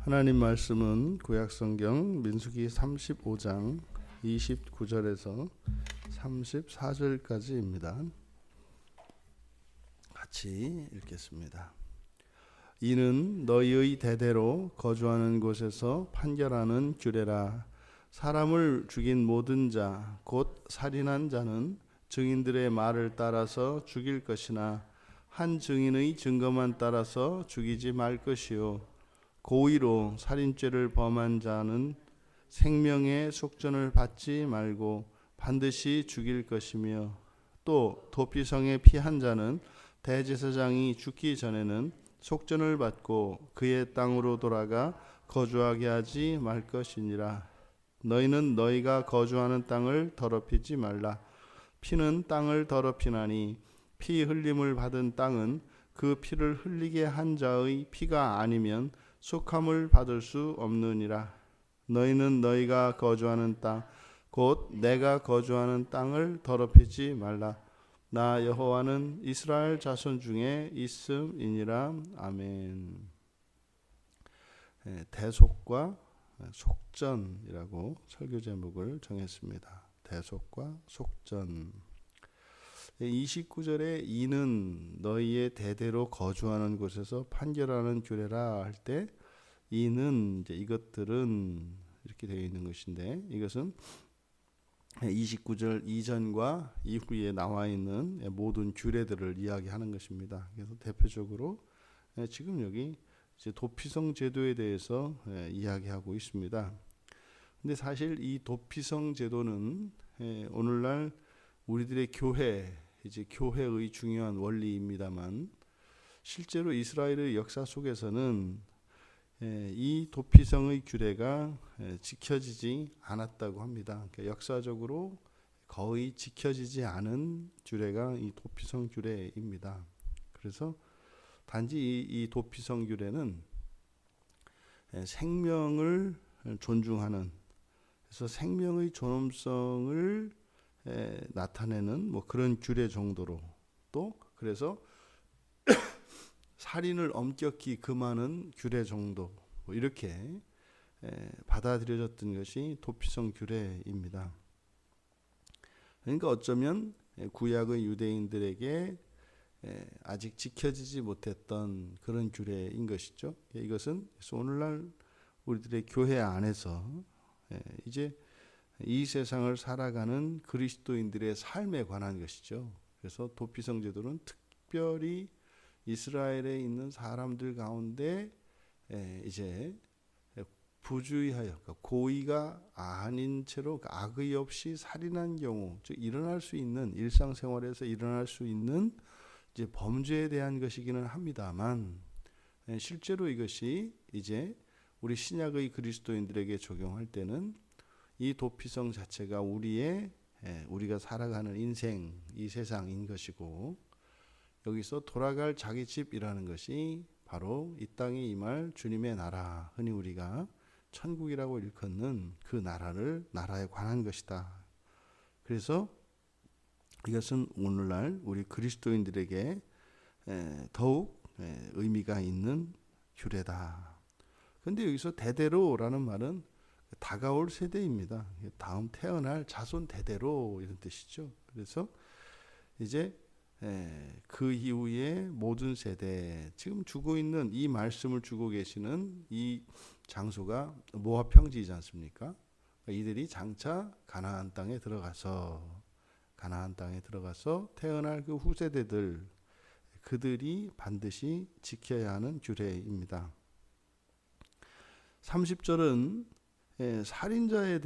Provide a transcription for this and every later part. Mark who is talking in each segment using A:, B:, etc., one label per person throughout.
A: 하나님 말씀은 구약성경 민수기 35장 29절에서 34절까지입니다. 같이 읽겠습니다. 이는 너희의 대대로 거주하는 곳에서 판결하는 규례라. 사람을 죽인 모든 자 곧 살인한 자는 증인들의 말을 따라서 죽일 것이나 한 증인의 증거만 따라서 죽이지 말 것이요, 고의로 살인죄를 범한 자는 생명의 속전을 받지 말고 반드시 죽일 것이며, 또 도피성에 피한 자는 대제사장이 죽기 전에는 속전을 받고 그의 땅으로 돌아가 거주하게 하지 말 것이니라. 너희는 너희가 거주하는 땅을 더럽히지 말라. 피는 땅을 더럽히나니 피 흘림을 받은 땅은 그 피를 흘리게 한 자의 피가 아니면 속함을 받을 수 없느니라. 너희는 너희가 거주하는 땅 곧 내가 거주하는 땅을 더럽히지 말라. 나 여호와는 이스라엘 자손 중에 있음이니라. 아멘. 대속과 속전이라고 설교 제목을 정했습니다. 대속과 속전. 29절에 이는 너희의 대대로 거주하는 곳에서 판결하는 규례라 할 때, 이는 이것들은 이렇게 되어 있는 것인데, 이것은 29절 이전과 이후에 나와 있는 모든 규례들을 이야기하는 것입니다. 그래서 대표적으로 지금 여기 이제 도피성 제도에 대해서 이야기하고 있습니다. 근데 사실 이 도피성 제도는 오늘날 우리들의 교회의 중요한 원리입니다만, 실제로 이스라엘의 역사 속에서는 이 도피성의 규례가 지켜지지 않았다고 합니다. 그러니까 역사적으로 거의 지켜지지 않은 규례가 이 도피성 규례입니다. 그래서 단지 이 도피성 규례는 생명을 존중하는, 그래서 생명의 존엄성을 나타내는 그런 규례 정도로, 또 그래서 살인을 엄격히 금하는 규례 정도, 이렇게 받아들여졌던 것이 도피성 규례입니다. 그러니까 어쩌면 구약의 유대인들에게 아직 지켜지지 못했던 그런 규례인 것이죠. 이것은 오늘날 우리들의 교회 안에서 이제 이 세상을 살아가는 그리스도인들의 삶에 관한 것이죠. 그래서 도피성 제도는 특별히 이스라엘에 있는 사람들 가운데 이제 부주의하여, 그러니까 고의가 아닌 채로 악의 없이 살인한 경우, 즉 일어날 수 있는, 일상생활에서 일어날 수 있는 이제 범죄에 대한 것이기는 합니다만, 실제로 이것이 이제 우리 신약의 그리스도인들에게 적용할 때는 이 도피성 자체가 우리가 살아가는 인생, 이 세상인 것이고, 여기서 돌아갈 자기 집이라는 것이 바로 이 땅에 임할 주님의 나라, 흔히 우리가 천국이라고 일컫는 그 나라에 관한 것이다. 그래서 이것은 오늘날 우리 그리스도인들에게 더욱 의미가 있는 규례다. 그런데 여기서 대대로라는 말은 다가올 세대입니다. 다음 태어날 자손 대대로, 이런 뜻이죠. 그래서 이제 그 이후에 모든 세대, 지금 주고 있는 이 말씀을 주고 계시는 이 장소가 모압 평지이지 않습니까? 이들이 장차 가나안 땅에 들어가서 태어날 그 후세대들, 그들이 반드시 지켜야 하는 규례입니다. 30절은 살인자에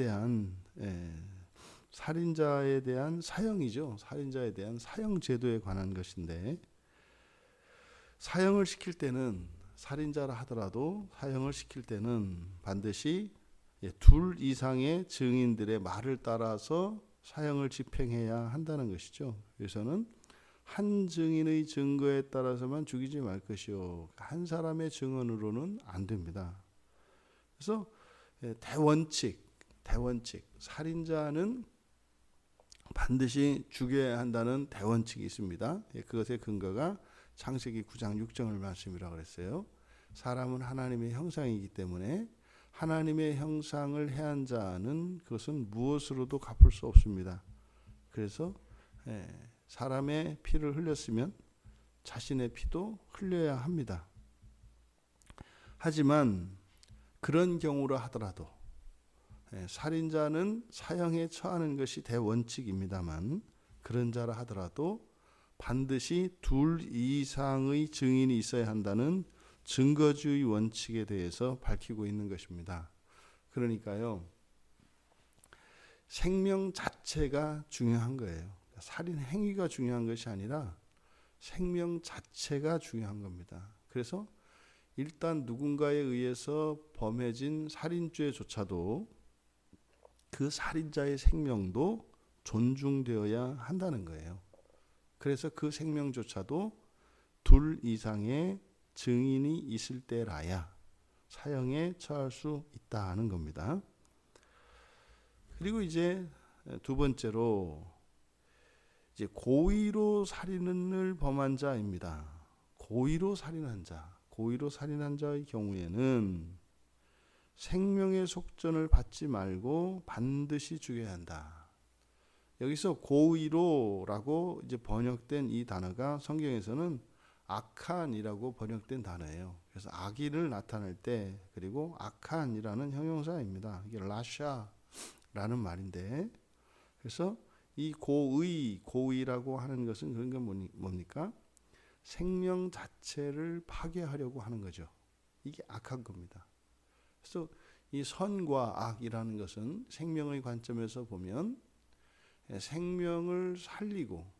A: 대한 사형이죠. 살인자에 대한 사형 제도에 관한 것인데, 사형을 시킬 때는, 살인자라 하더라도 사형을 시킬 때는 반드시 둘 이상의 증인들의 말을 따라서 사형을 집행해야 한다는 것이죠. 그래서는 한 증인의 증거에 따라서만 죽이지 말 것이요, 한 사람의 증언으로는 안 됩니다. 그래서 대원칙, 살인자는 반드시 죽여야 한다는 대원칙이 있습니다. 그것의 근거가 창세기 9장 6절 말씀이라고 그랬어요. 사람은 하나님의 형상이기 때문에 하나님의 형상을 해한 자는 그것은 무엇으로도 갚을 수 없습니다. 그래서 사람의 피를 흘렸으면 자신의 피도 흘려야 합니다. 하지만 그런 경우라 하더라도 살인자는 사형에 처하는 것이 대원칙입니다만, 그런 자라 하더라도 반드시 2 이상의 증인이 있어야 한다는 증거주의 원칙에 대해서 밝히고 있는 것입니다. 그러니까요, 생명 자체가 중요한 거예요. 살인 행위가 중요한 것이 아니라 생명 자체가 중요한 겁니다. 그래서 일단 누군가에 의해서 범해진 살인죄조차도 그 살인자의 생명도 존중되어야 한다는 거예요. 그래서 그 생명조차도 2 이상의 증인이 있을 때라야 사형에 처할 수 있다는 겁니다. 그리고 이제 두 번째로 이제 고의로 살인을 범한 자입니다. 고의로 살인한 자의 경우에는 생명의 속전을 받지 말고 반드시 죽여야 한다. 여기서 고의로라고 이제 번역된 이 단어가 성경에서는 악한이라고 번역된 단어예요. 그래서 악의를 나타낼 때, 그리고 악한이라는 형용사입니다. 이게 라샤라는 말인데, 그래서 이 고의라고 하는 것은 그런 건 뭡니까? 생명 자체를 파괴하려고 하는 거죠. 이게 악한 겁니다. 그래서 이 선과 악이라는 것은 생명의 관점에서 보면 생명을 살리고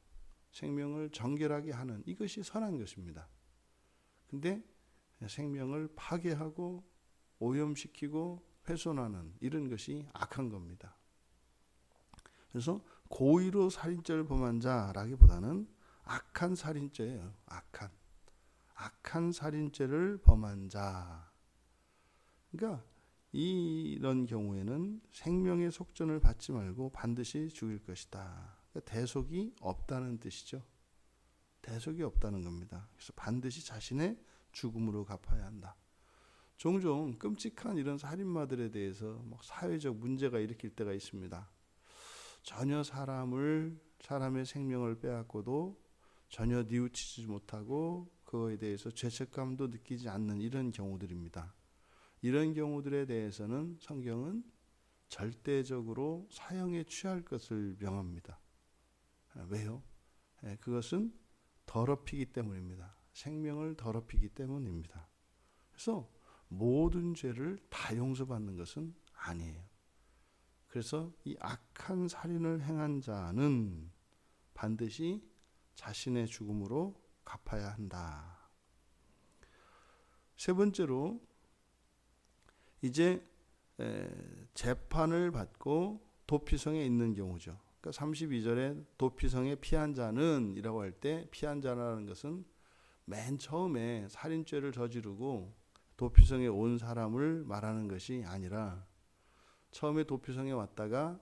A: 생명을 정결하게 하는, 이것이 선한 것입니다. 근데 생명을 파괴하고 오염시키고 훼손하는 이런 것이 악한 겁니다. 그래서 고의로 살인죄를 범한 자라기보다는 악한 살인죄예요. 악한 살인죄를 범한 자. 그러니까 이런 경우에는 생명의 속전을 받지 말고 반드시 죽일 것이다. 그러니까 대속이 없다는 뜻이죠. 대속이 없다는 겁니다. 그래서 반드시 자신의 죽음으로 갚아야 한다. 종종 끔찍한 이런 살인마들에 대해서 사회적 문제가 일으킬 때가 있습니다. 전혀 사람의 생명을 빼앗고도 전혀 뉘우치지 못하고 그거에 대해서 죄책감도 느끼지 않는 이런 경우들입니다. 이런 경우들에 대해서는 성경은 절대적으로 사형에 취할 것을 명합니다. 왜요? 그것은 더럽히기 때문입니다. 생명을 더럽히기 때문입니다. 그래서 모든 죄를 다 용서받는 것은 아니에요. 그래서 이 악한 살인을 행한 자는 반드시 자신의 죽음으로 갚아야 한다. 세 번째로 이제 재판을 받고 도피성에 있는 경우죠. 그러니까 32절에 도피성에 피한 자는 이라고 할 때, 피한 자라는 것은 맨 처음에 살인죄를 저지르고 도피성에 온 사람을 말하는 것이 아니라 처음에 도피성에 왔다가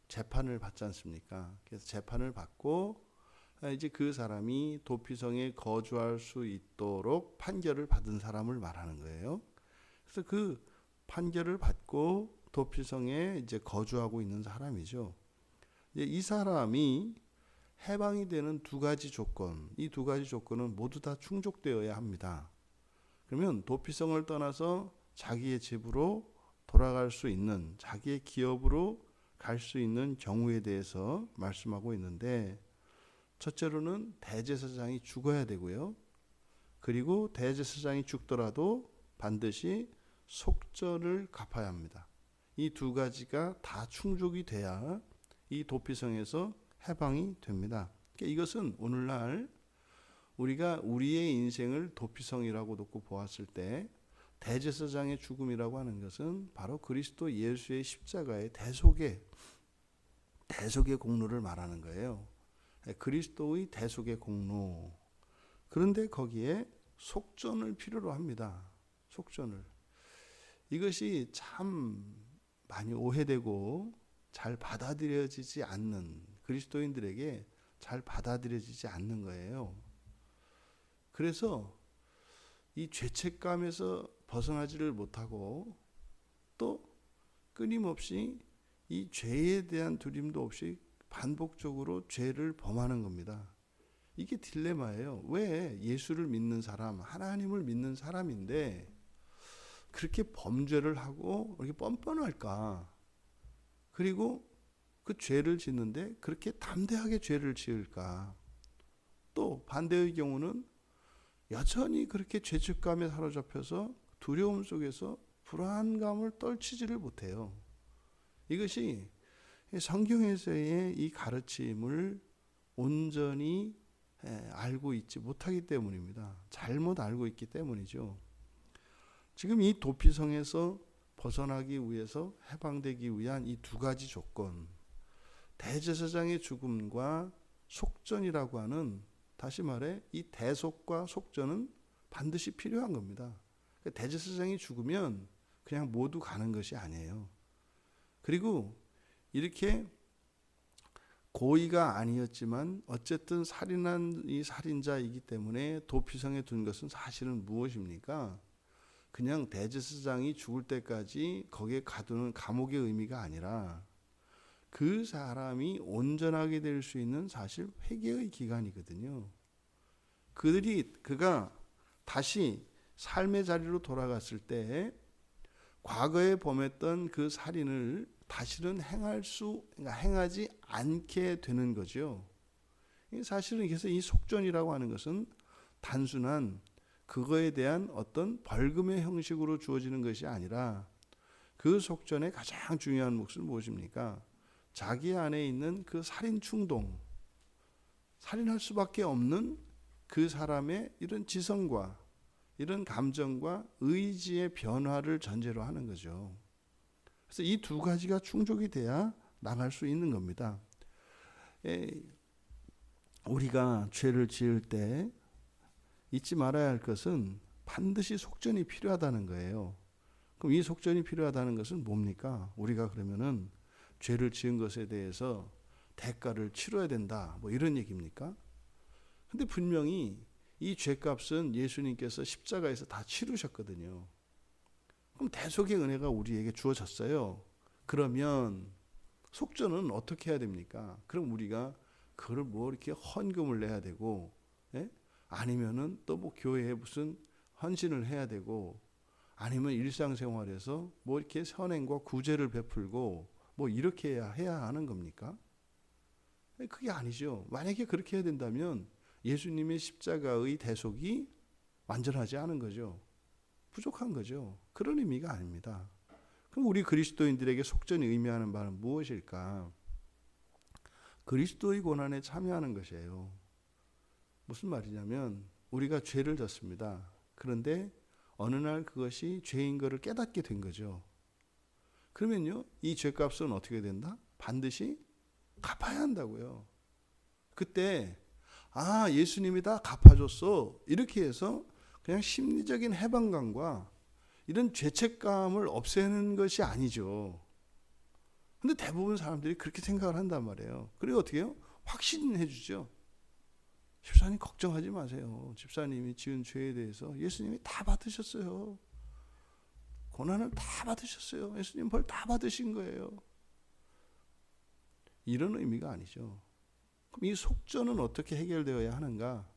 A: 재판을 받지 않습니까? 그래서 재판을 받고 이제 그 사람이 도피성에 거주할 수 있도록 판결을 받은 사람을 말하는 거예요. 그래서 그 판결을 받고 도피성에 이제 거주하고 있는 사람이죠. 이제 이 사람이 해방이 되는 2가지 조건, 이 2가지 조건은 모두 다 충족되어야 합니다. 그러면 도피성을 떠나서 자기의 집으로 돌아갈 수 있는, 자기의 기업으로 갈 수 있는 경우에 대해서 말씀하고 있는데, 첫째로는 대제사장이 죽어야 되고요. 그리고 대제사장이 죽더라도 반드시 속전을 갚아야 합니다. 이 2가지가 다 충족이 돼야 이 도피성에서 해방이 됩니다. 이것은 오늘날 우리가 우리의 인생을 도피성이라고 놓고 보았을 때 대제사장의 죽음이라고 하는 것은 바로 그리스도 예수의 십자가의 대속의 공로를 말하는 거예요. 그리스도의 대속의 공로. 그런데 거기에 속전을 필요로 합니다. 속전을. 이것이 참 많이 오해되고 잘 받아들여지지 않는, 그리스도인들에게 잘 받아들여지지 않는 거예요. 그래서 이 죄책감에서 벗어나지를 못하고 또 끊임없이 이 죄에 대한 두림도 없이 반복적으로 죄를 범하는 겁니다. 이게 딜레마예요. 왜 예수를 믿는 사람, 하나님을 믿는 사람인데 그렇게 범죄를 하고 이렇게 뻔뻔할까? 그리고 그 죄를 짓는데 그렇게 담대하게 죄를 지을까? 또 반대의 경우는 여전히 그렇게 죄책감에 사로잡혀서 두려움 속에서 불안감을 떨치지를 못해요. 이것이 성경에서의 이 가르침을 온전히 알고 있지 못하기 때문입니다. 잘못 알고 있기 때문이죠. 지금 이 도피성에서 벗어나기 위해서 해방되기 위한 이 두 가지 조건, 대제사장의 죽음과 속전이라고 하는, 다시 말해 이 대속과 속전은 반드시 필요한 겁니다. 대제사장이 죽으면 그냥 모두 가는 것이 아니에요. 그리고 이렇게 고의가 아니었지만 어쨌든 살인한 이 살인자이기 때문에 도피성에 둔 것은 사실은 무엇입니까? 그냥 대제사장이 죽을 때까지 거기에 가두는 감옥의 의미가 아니라 그 사람이 온전하게 될 수 있는 사실 회개의 기간이거든요. 그가 다시 삶의 자리로 돌아갔을 때 과거에 범했던 그 살인을 다시는 행하지 않게 되는 거죠. 사실은 그래서 이 속전이라고 하는 것은 단순한 그거에 대한 어떤 벌금의 형식으로 주어지는 것이 아니라 그 속전의 가장 중요한 몫은 무엇입니까? 자기 안에 있는 그 살인 충동, 살인할 수밖에 없는 그 사람의 이런 지성과 이런 감정과 의지의 변화를 전제로 하는 거죠. 그래서 이 두 가지가 충족이 돼야 나갈 수 있는 겁니다. 우리가 죄를 지을 때 잊지 말아야 할 것은 반드시 속전이 필요하다는 거예요. 그럼 이 속전이 필요하다는 것은 뭡니까? 우리가 그러면은 죄를 지은 것에 대해서 대가를 치러야 된다, 뭐 이런 얘기입니까? 근데 분명히 이 죄값은 예수님께서 십자가에서 다 치르셨거든요. 그럼 대속의 은혜가 우리에게 주어졌어요. 그러면 속전은 어떻게 해야 됩니까? 그럼 우리가 그걸 뭐 이렇게 헌금을 내야 되고, 아니면은 또 뭐 교회에 무슨 헌신을 해야 되고, 아니면 일상생활에서 뭐 이렇게 선행과 구제를 베풀고 뭐 이렇게 해야 하는 겁니까? 그게 아니죠. 만약에 그렇게 해야 된다면 예수님의 십자가의 대속이 완전하지 않은 거죠. 부족한 거죠. 그런 의미가 아닙니다. 그럼 우리 그리스도인들에게 속전이 의미하는 바는 무엇일까? 그리스도의 고난에 참여하는 것이에요. 무슨 말이냐면 우리가 죄를 졌습니다. 그런데 어느 날 그것이 죄인 것을 깨닫게 된 거죠. 그러면요, 이 죄값은 어떻게 된다? 반드시 갚아야 한다고요. 그때 예수님이 다 갚아줬어, 이렇게 해서 그냥 심리적인 해방감과 이런 죄책감을 없애는 것이 아니죠. 근데 대부분 사람들이 그렇게 생각을 한단 말이에요. 그리고 어떻게 해요? 확신해 주죠. 집사님 걱정하지 마세요. 집사님이 지은 죄에 대해서 예수님이 다 받으셨어요. 고난을 다 받으셨어요. 예수님 벌 다 받으신 거예요. 이런 의미가 아니죠. 그럼 이 속전은 어떻게 해결되어야 하는가?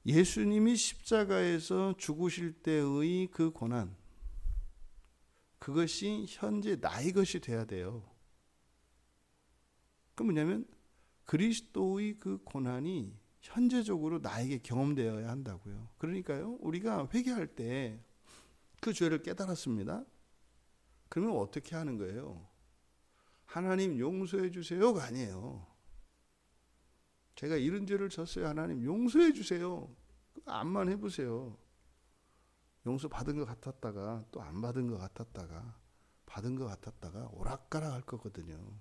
A: 예수님이 십자가에서 죽으실 때의 그 고난, 그것이 현재 나의 것이 돼야 돼요. 그 뭐냐면 그리스도의 그 고난이 현재적으로 나에게 경험되어야 한다고요. 그러니까요, 우리가 회개할 때 그 죄를 깨달았습니다. 그러면 어떻게 하는 거예요? 하나님 용서해 주세요가 아니에요. 제가 이런 죄를 졌어요. 하나님 용서해 주세요. 암만 해보세요. 용서 받은 것 같았다가 또 안 받은 것 같았다가 받은 것 같았다가 오락가락 할 거거든요.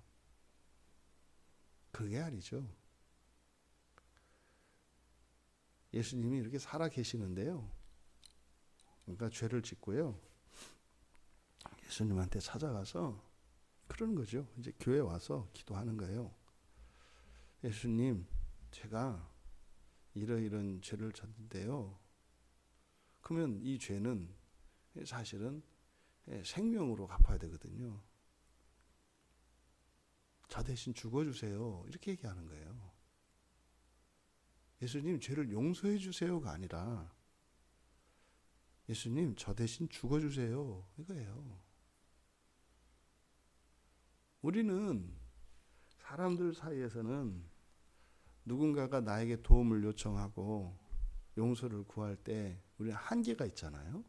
A: 그게 아니죠. 예수님이 이렇게 살아 계시는데요. 그러니까 죄를 짓고요. 예수님한테 찾아가서 그러는 거죠. 이제 교회 와서 기도하는 거예요. 예수님, 제가 이런 죄를 졌는데요. 그러면 이 죄는 사실은 생명으로 갚아야 되거든요. 저 대신 죽어주세요. 이렇게 얘기하는 거예요. 예수님 죄를 용서해 주세요가 아니라 예수님 저 대신 죽어주세요. 이거예요. 우리는 사람들 사이에서는 누군가가 나에게 도움을 요청하고 용서를 구할 때 우리는 한계가 있잖아요.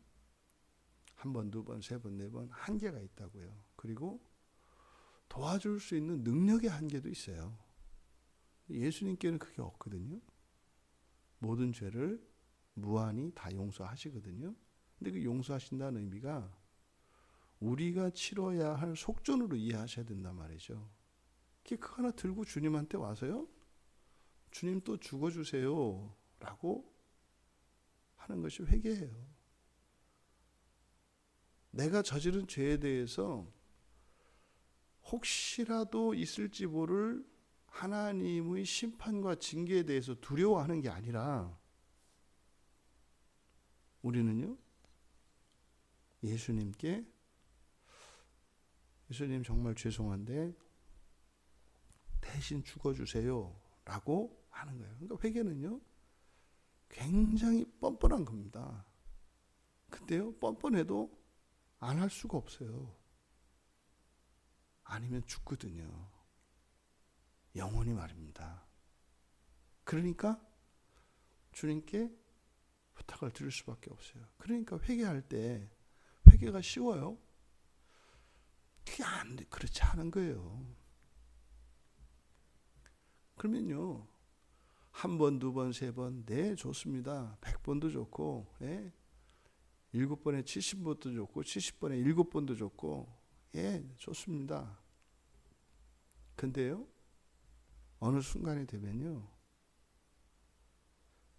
A: 한 번, 두 번, 세 번, 네 번 한계가 있다고요. 그리고 도와줄 수 있는 능력의 한계도 있어요. 예수님께는 그게 없거든요. 모든 죄를 무한히 다 용서하시거든요. 근데 그 용서하신다는 의미가 우리가 치러야 할 속전으로 이해하셔야 된단 말이죠. 그거 하나 들고 주님한테 와서요. 주님 또 죽어주세요 라고 하는 것이 회개예요. 내가 저지른 죄에 대해서 혹시라도 있을지 모를 하나님의 심판과 징계에 대해서 두려워하는 게 아니라 우리는요, 예수님께 예수님 정말 죄송한데 대신 죽어주세요 라고 하는 거예요. 그러니까 회개는요 굉장히 뻔뻔한 겁니다. 근데요 뻔뻔해도 안 할 수가 없어요. 아니면 죽거든요. 영원히 말입니다. 그러니까 주님께 부탁을 드릴 수밖에 없어요. 그러니까 회개할 때 회개가 쉬워요? 그게 그렇지 않은 거예요. 그러면요 한 번, 두 번, 세 번, 네 좋습니다. 100번도 좋고 7번에 70번도 좋고 70번에 7번도 좋고 좋습니다. 근데요 어느 순간이 되면요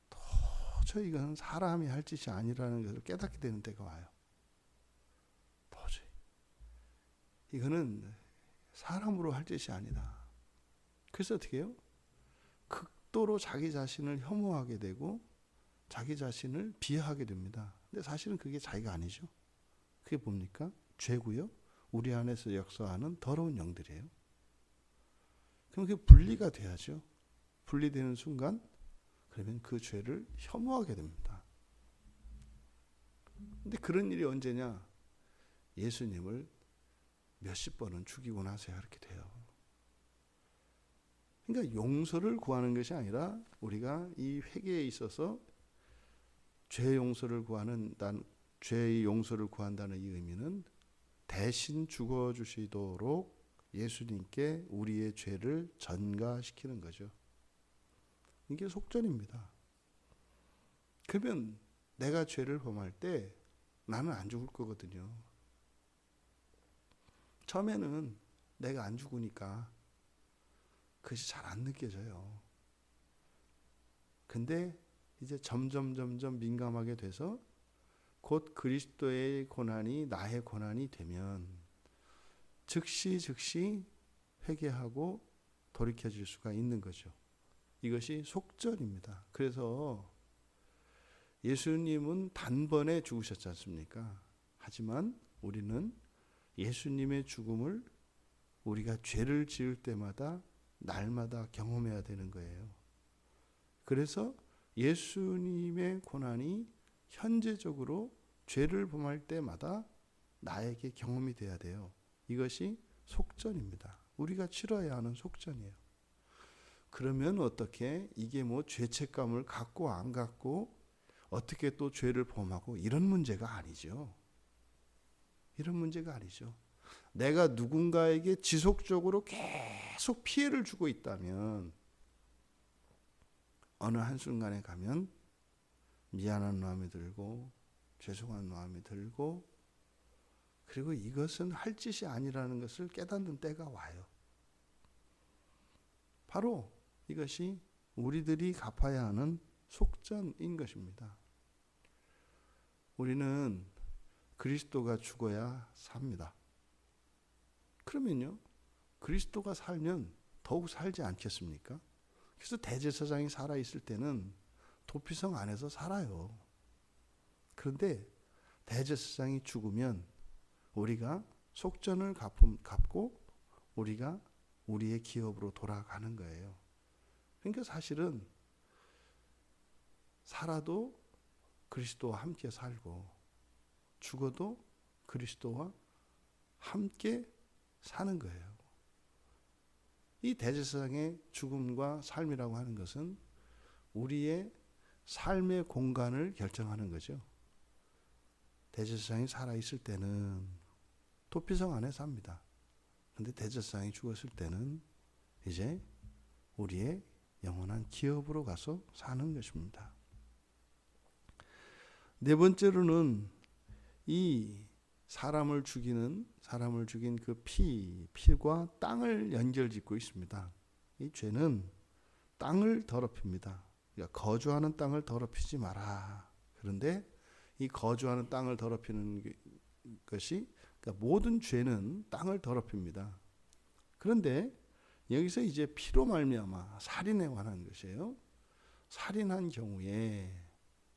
A: 도저히 이건 사람이 할 짓이 아니라는 것을 깨닫게 되는 때가 와요. 도저히 이거는 사람으로 할 짓이 아니다. 그래서 어떻게 해요? 극도로 자기 자신을 혐오하게 되고 자기 자신을 비하하게 됩니다. 근데 사실은 그게 자기가 아니죠. 그게 뭡니까? 죄고요. 우리 안에서 역사하는 더러운 영들이에요. 그럼 그게 분리가 돼야죠. 분리되는 순간 그러면 그 죄를 혐오하게 됩니다. 근데 그런 일이 언제냐? 예수님을 몇십 번은 죽이고 나서야 이렇게 돼요. 그러니까 용서를 구하는 것이 아니라 우리가 이 회개에 있어서 죄 용서를 죄의 용서를 구한다는 이 의미는 대신 죽어주시도록 예수님께 우리의 죄를 전가시키는 거죠. 이게 속전입니다. 그러면 내가 죄를 범할 때 나는 안 죽을 거거든요. 처음에는 내가 안 죽으니까 그것이 잘 안 느껴져요. 근데 이제 점점 민감하게 돼서 곧 그리스도의 고난이 나의 고난이 되면 즉시 회개하고 돌이켜질 수가 있는 거죠. 이것이 속전입니다. 그래서 예수님은 단번에 죽으셨지 않습니까? 하지만 우리는 예수님의 죽음을 우리가 죄를 지을 때마다 날마다 경험해야 되는 거예요. 그래서 예수님의 고난이 현재적으로 죄를 범할 때마다 나에게 경험이 돼야 돼요. 이것이 속전입니다. 우리가 치러야 하는 속전이에요. 그러면 어떻게 이게 죄책감을 갖고 안 갖고 어떻게 또 죄를 범하고 이런 문제가 아니죠. 이런 문제가 아니죠. 내가 누군가에게 지속적으로 계속 피해를 주고 있다면 어느 한순간에 가면 미안한 마음이 들고 죄송한 마음이 들고 그리고 이것은 할 짓이 아니라는 것을 깨닫는 때가 와요. 바로 이것이 우리들이 갚아야 하는 속전인 것입니다. 우리는 그리스도가 죽어야 삽니다. 그러면요, 그리스도가 살면 더욱 살지 않겠습니까? 그래서 대제사장이 살아있을 때는 도피성 안에서 살아요. 그런데 대제사장이 죽으면 우리가 속전을 갚고 우리가 우리의 기업으로 돌아가는 거예요. 그러니까 사실은 살아도 그리스도와 함께 살고 죽어도 그리스도와 함께 사는 거예요. 이 대제사장의 죽음과 삶이라고 하는 것은 우리의 삶의 공간을 결정하는 거죠. 대제사장이 살아있을 때는 도피성 안에 삽니다. 그런데 대제사장이 죽었을 때는 이제 우리의 영원한 기업으로 가서 사는 것입니다. 네 번째로는 이 사람을 죽인 그 피와 땅을 연결짓고 있습니다. 이 죄는 땅을 더럽힙니다. 그러니까 거주하는 땅을 더럽히지 마라. 그런데 이 거주하는 땅을 더럽히는 것이 그러니까 모든 죄는 땅을 더럽힙니다. 그런데 여기서 이제 피로 말미암아 살인에 관한 것이에요. 살인한 경우에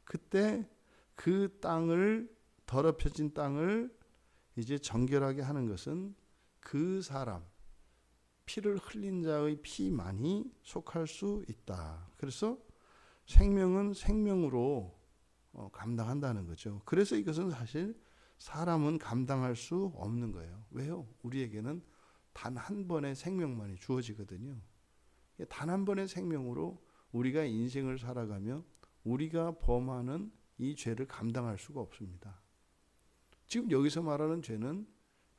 A: 그때 그 땅을 더럽혀진 땅을 이제 정결하게 하는 것은 그 사람 피를 흘린 자의 피만이 속할 수 있다. 그래서 생명은 생명으로 감당한다는 거죠. 그래서 이것은 사실 사람은 감당할 수 없는 거예요. 왜요? 우리에게는 단 한 번의 생명만이 주어지거든요. 단 한 번의 생명으로 우리가 인생을 살아가며 우리가 범하는 이 죄를 감당할 수가 없습니다. 지금 여기서 말하는 죄는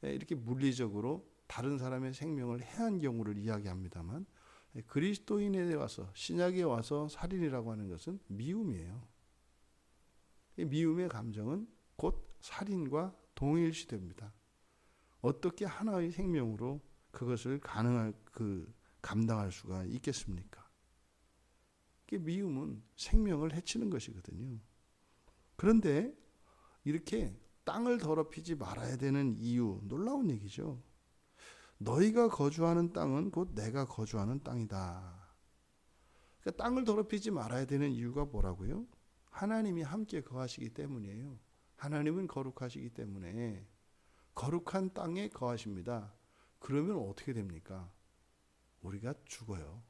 A: 이렇게 물리적으로 다른 사람의 생명을 해한 경우를 이야기합니다만 그리스도인에 와서 신약에 와서 살인이라고 하는 것은 미움이에요. 미움의 감정은 곧 살인과 동일시됩니다. 어떻게 하나의 생명으로 그것을 감당할 수가 있겠습니까? 미움은 생명을 해치는 것이거든요. 그런데 이렇게 땅을 더럽히지 말아야 되는 이유, 놀라운 얘기죠. 너희가 거주하는 땅은 곧 내가 거주하는 땅이다. 그러니까 땅을 더럽히지 말아야 되는 이유가 뭐라고요? 하나님이 함께 거하시기 때문이에요. 하나님은 거룩하시기 때문에 거룩한 땅에 거하십니다. 그러면 어떻게 됩니까? 우리가 죽어요.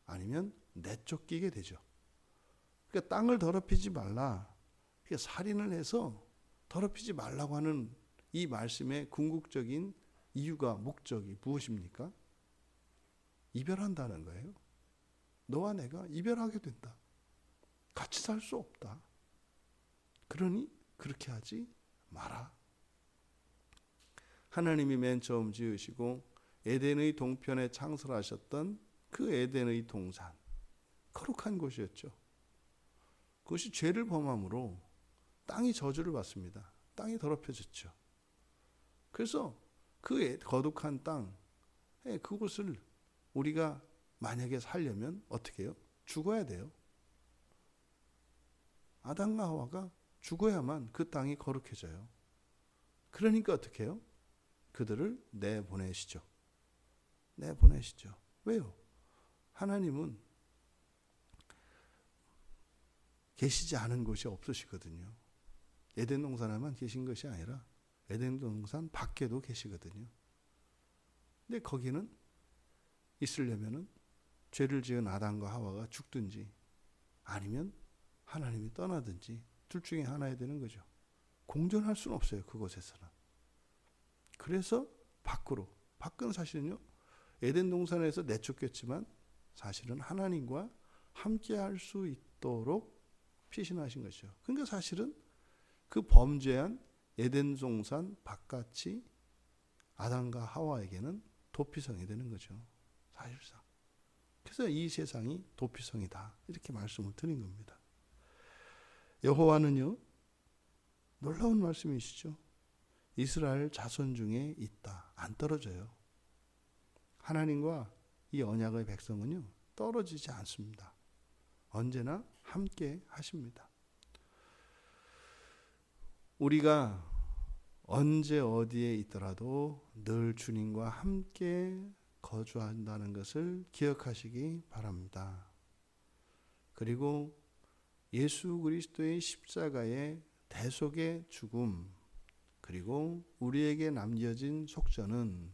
A: 아니면 내쫓기게 되죠. 그러니까 땅을 더럽히지 말라. 그러니까 살인을 해서 더럽히지 말라고 하는 이 말씀의 궁극적인 이유가 목적이 무엇입니까? 이별한다는 거예요. 너와 내가 이별하게 된다. 같이 살 수 없다. 그러니 그렇게 하지 마라. 하나님이 맨 처음 지으시고 에덴의 동편에 창설하셨던 그 에덴의 동산, 거룩한 곳이었죠. 그것이 죄를 범함으로 땅이 저주를 받습니다. 땅이 더럽혀졌죠. 그래서 그 거룩한 땅, 그곳을 우리가 만약에 살려면 어떻게 해요? 죽어야 돼요. 아담과 하와가 죽어야만 그 땅이 거룩해져요. 그러니까 어떻게 해요? 그들을 내보내시죠. 왜요? 하나님은 계시지 않은 곳이 없으시거든요. 에덴 동산에만 계신 것이 아니라 에덴 동산 밖에도 계시거든요. 근데 거기는 있으려면은 죄를 지은 아담과 하와가 죽든지 아니면 하나님이 떠나든지 둘 중에 하나야 되는 거죠. 공존할 수는 없어요. 그곳에서는. 그래서 밖은 사실은요. 에덴 동산에서 내쫓겼지만 사실은 하나님과 함께할 수 있도록 피신하신 것이죠. 그러니까 사실은 그 범죄한 에덴 동산 바깥이 아담과 하와에게는 도피성이 되는 거죠. 사실상. 그래서 이 세상이 도피성이다. 이렇게 말씀을 드린 겁니다. 여호와는요. 놀라운 말씀이시죠. 이스라엘 자손 중에 있다. 안 떨어져요. 하나님과 이 언약의 백성은요. 떨어지지 않습니다. 언제나 함께 하십니다. 우리가 언제 어디에 있더라도 늘 주님과 함께 거주한다는 것을 기억하시기 바랍니다. 그리고 예수 그리스도의 십자가의 대속의 죽음 그리고 우리에게 남겨진 속전은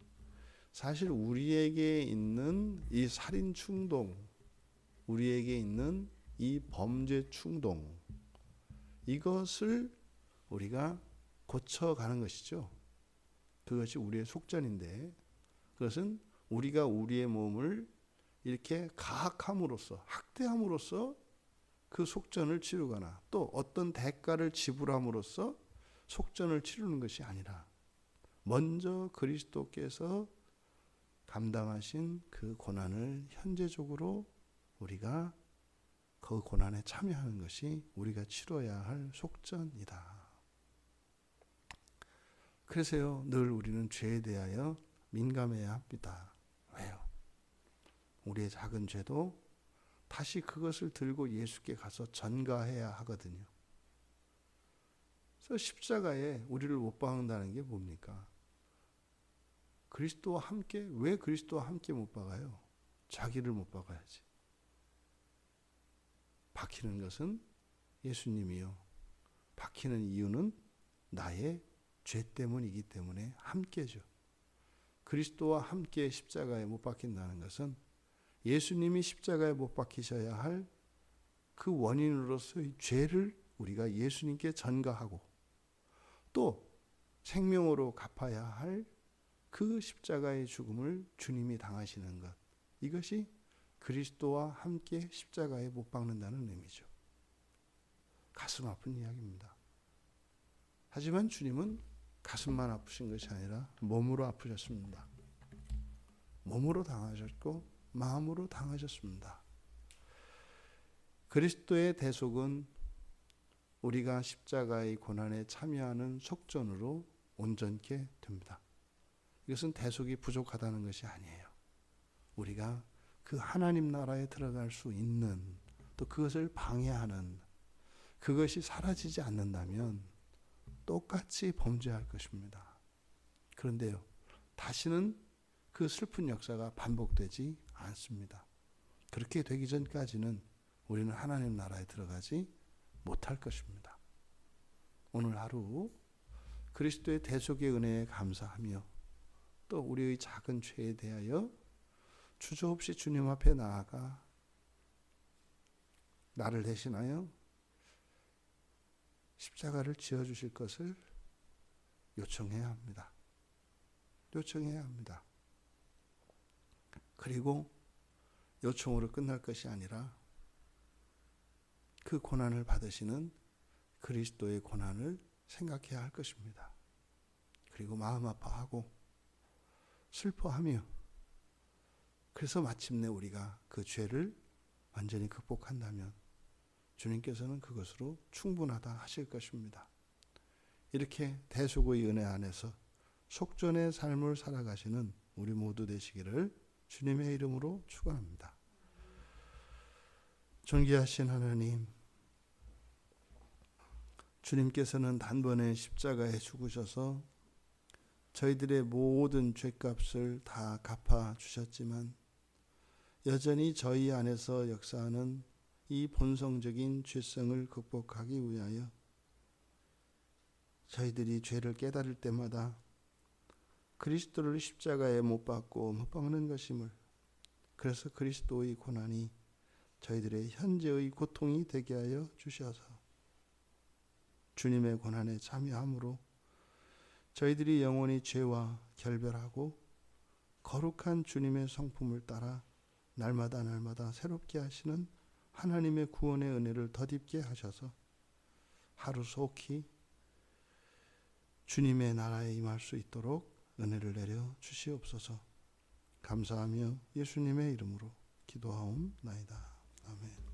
A: 사실 우리에게 있는 이 살인 충동, 우리에게 있는 이 범죄 충동, 이것을 우리가 고쳐가는 것이죠. 그것이 우리의 속전인데, 그것은 우리가 우리의 몸을 이렇게 가학함으로써, 학대함으로써 그 속전을 치르거나 또 어떤 대가를 지불함으로써 속전을 치르는 것이 아니라 먼저 그리스도께서 감당하신 그 고난을 현재적으로 우리가 그 고난에 참여하는 것이 우리가 치러야 할 속전이다. 그래서요, 늘 우리는 죄에 대하여 민감해야 합니다. 왜요? 우리의 작은 죄도 다시 그것을 들고 예수께 가서 전가해야 하거든요. 그래서 십자가에 우리를 못 박는다는 게 뭡니까? 그리스도와 함께, 왜 그리스도와 함께 못 박아요? 자기를 못 박아야지. 박히는 것은 예수님이요. 박히는 이유는 나의 죄 때문이기 때문에 함께죠. 그리스도와 함께 십자가에 못 박힌다는 것은 예수님이 십자가에 못 박히셔야 할 그 원인으로서의 죄를 우리가 예수님께 전가하고 또 생명으로 갚아야 할 그 십자가의 죽음을 주님이 당하시는 것, 이것이 그리스도와 함께 십자가에 못 박는다는 의미죠. 가슴 아픈 이야기입니다. 하지만 주님은 가슴만 아프신 것이 아니라 몸으로 아프셨습니다. 몸으로 당하셨고 마음으로 당하셨습니다. 그리스도의 대속은 우리가 십자가의 고난에 참여하는 속전으로 온전케 됩니다. 이것은 대속이 부족하다는 것이 아니에요. 우리가 그 하나님 나라에 들어갈 수 있는, 또 그것을 방해하는, 그것이 사라지지 않는다면 똑같이 범죄할 것입니다. 그런데요, 다시는 그 슬픈 역사가 반복되지 않습니다. 그렇게 되기 전까지는 우리는 하나님 나라에 들어가지 못할 것입니다. 오늘 하루 그리스도의 대속의 은혜에 감사하며 또 우리의 작은 죄에 대하여 주저없이 주님 앞에 나아가 나를 대신하여 십자가를 지어주실 것을 요청해야 합니다. 요청해야 합니다. 그리고 요청으로 끝날 것이 아니라 그 고난을 받으시는 그리스도의 고난을 생각해야 할 것입니다. 그리고 마음 아파하고 슬퍼하며, 그래서 마침내 우리가 그 죄를 완전히 극복한다면 주님께서는 그것으로 충분하다 하실 것입니다. 이렇게 대속의 은혜 안에서 속전의 삶을 살아가시는 우리 모두 되시기를 주님의 이름으로 축원합니다. 존귀하신 하나님, 주님께서는 단번에 십자가에 죽으셔서 저희들의 모든 죄값을 다 갚아 주셨지만 여전히 저희 안에서 역사하는 이 본성적인 죄성을 극복하기 위하여 저희들이 죄를 깨달을 때마다 그리스도를 십자가에 못 박고 못 박는 것임을, 그래서 그리스도의 고난이 저희들의 현재의 고통이 되게 하여 주셔서 주님의 고난에 참여함으로 저희들이 영원히 죄와 결별하고 거룩한 주님의 성품을 따라 날마다 날마다 새롭게 하시는 하나님의 구원의 은혜를 덧입게 하셔서 하루속히 주님의 나라에 임할 수 있도록 은혜를 내려 주시옵소서. 감사하며 예수님의 이름으로 기도하옵나이다. 아멘.